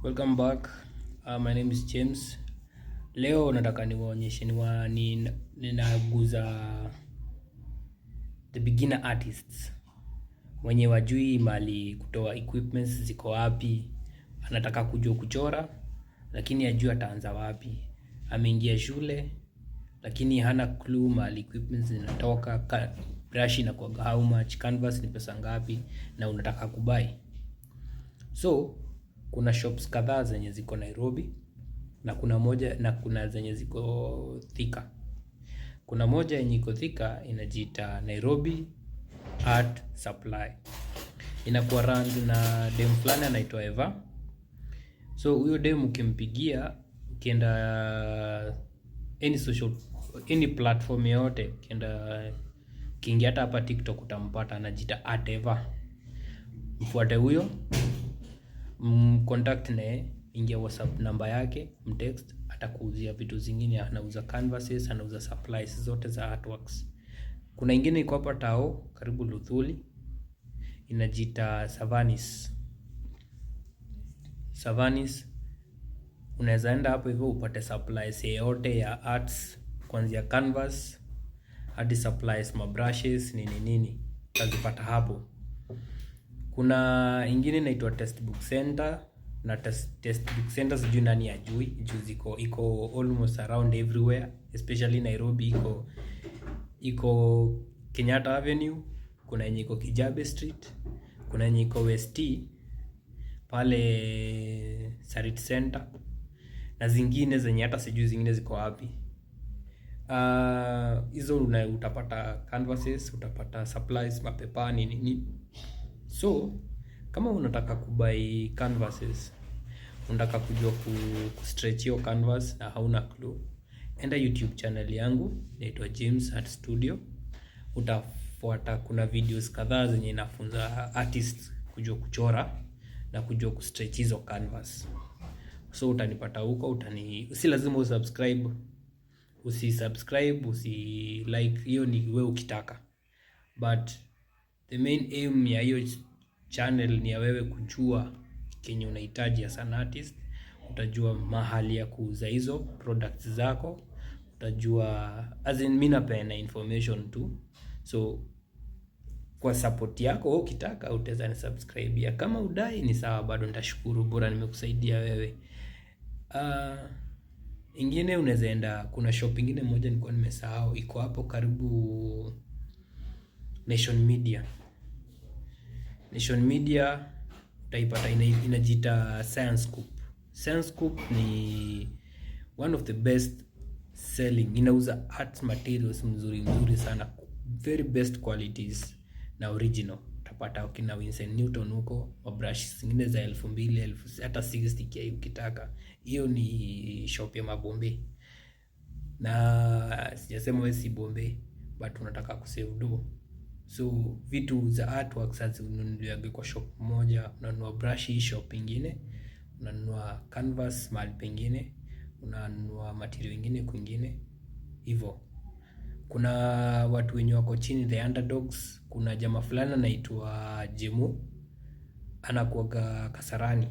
Welcome back. My name is James. Leo nataka niwaonyeshe ninaguza the beginner artists wenye wajui mali kutoa equipments ziko wapi. Anataka kujua kuchora lakini ajui ataanza wapi. Ameingia shule lakini hana clue mali equipments zinatoka, brush inakuwa how much, canvas ni pesa ngapi na unataka kubai. So kuna shops kadhaa zenye ziko Nairobi na kuna zenye ziko Thika. Kuna moja yenye iko Thika inajiita Nairobi Art Supply. Inakuwa run na dem fulani anaitwa Eva. So huyo dem ukimpigia, ukienda any platform yote, ukiingia hata hapa TikTok utampata, anajiita @Eva. Mfuate huyo, contact naye, ingia WhatsApp namba yake, mtext, atakuuzia vitu zingine. Anauza canvases, anauza supplies zote za artworks. Kuna ingine iko hapa Tao karibu Luthuli, inajiita Savanis. Unaweza enda hapo hivyo upate supplies yote ya arts, kuanzia canvas hadi supplies, mabrushes, nini utazipata hapo. Kuna ingine inaitwa Textbook Center, na Textbook Center sijui nani ajui, juu iko almost around everywhere, especially Nairobi. Iko Kenyatta Avenue, kuna yenye iko Kijabe Street, kuna yenye iko West pale Sarit Center, na zingine zenye hata sijui zingine ziko wapi. Hizo utapata canvases, utapata supplies, mapepa, nini. So kama unataka kubai canvases, unataka kujua kustretch hiyo canvas na hauna clue, enda YouTube channel yangu inaitwa James Art Studio. Utafuata, kuna videos kadhaa zenye inafunza artists kujua kuchora na kujua kustretch hizo canvas. So utanipata huko, si lazima usisubscribe, like, hiyo ni wewe ukitaka. But the main aim ya hiyo channel ni ya wewe kujua kenye unahitaji as an artist. Utajua mahali ya kuuza hizo products zako. Utajua, as in mimi napeana information tu. So kwa support yako, ukitaka utaweza ni subscribe ya. Kama udai ni sawa, bado nitashukuru, bora nimekusaidia wewe. Ingine unaweza enda, kuna shop ingine moja nilikuwa nimesahau, iko hapo karibu Nation Media utaipata, inajiita Science Scoop. Science Scoop ni one of the best selling, inauza art materials mzuri sana, very best qualities na original. Utapata kina Winsor Newton huko, brush zingine za 2000 hata 60k ukitaka. Hiyo ni shop ya mabombe, na sijasema wewe si bombe, but unataka kusave do. So vitu za artworks unanunulia kwa shop moja, unanunua brush hii shop ingine, unanunua canvas mahali pengine, unanunua material ingine kwingine hivyo. Kuna watu wenye wako chini, the underdogs. Kuna jamaa fulani anaitwa Jemu, anakuaga Kasarani.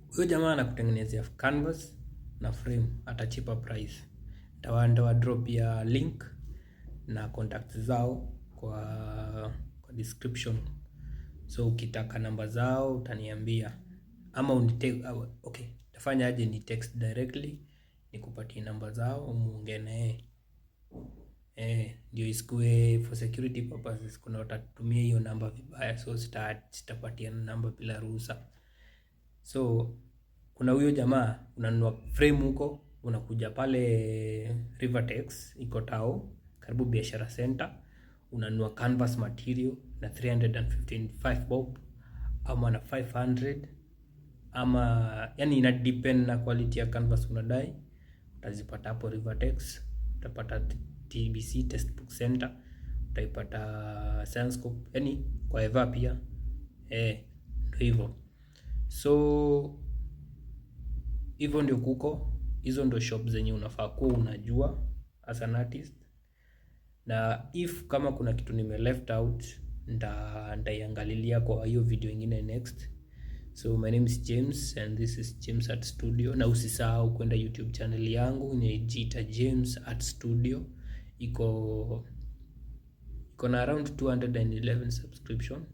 Huyo jamaa anakutengenezea canvas na frame at a cheaper price. Nitawa drop ya link na contacts zao kwa description. So ukitaka namba zao utaniambia, ama okay, tafanya aje, ni text directly nikupatie namba zao muongee naye. Ndio isikue for security purposes, kuna watatumia hiyo namba vibaya, so sitapatia namba bila ruhusa. So kuna huyo jamaa, unanunua frame huko, unakuja pale Rivertex iko Tao karibu Biashara Center, unanunua canvas material na 355 bob ama na 500, ama yani ina depend na quality ya canvas unadai. Utazipata hapo Rivertex, utapata TBC Textbook Center, utaipata Science Scoop, yani kwa Eva pia. Ndio hivyo. So hivyo ndio kuko, hizo ndio shop zenye unafaa kuwa unajua as an artist. Na if kama kuna kitu nime left out, nitaiangalilia kwa hiyo video ingine next. So my name is James and this is James Art Studio, na usisahau kwenda YouTube channel yangu inajiita James Art Studio. Iko na around 211 subscription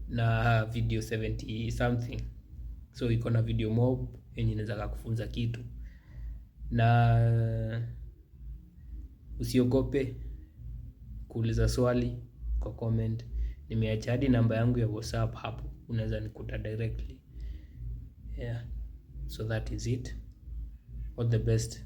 na video 70 something, so iko na video mob yenye inaweza kukufunza kitu, na usiogope kuuliza swali kwa comment. Nimeacha hadi namba yangu ya WhatsApp hapo, unaweza nikuta directly. Yeah, so that is it. All the best.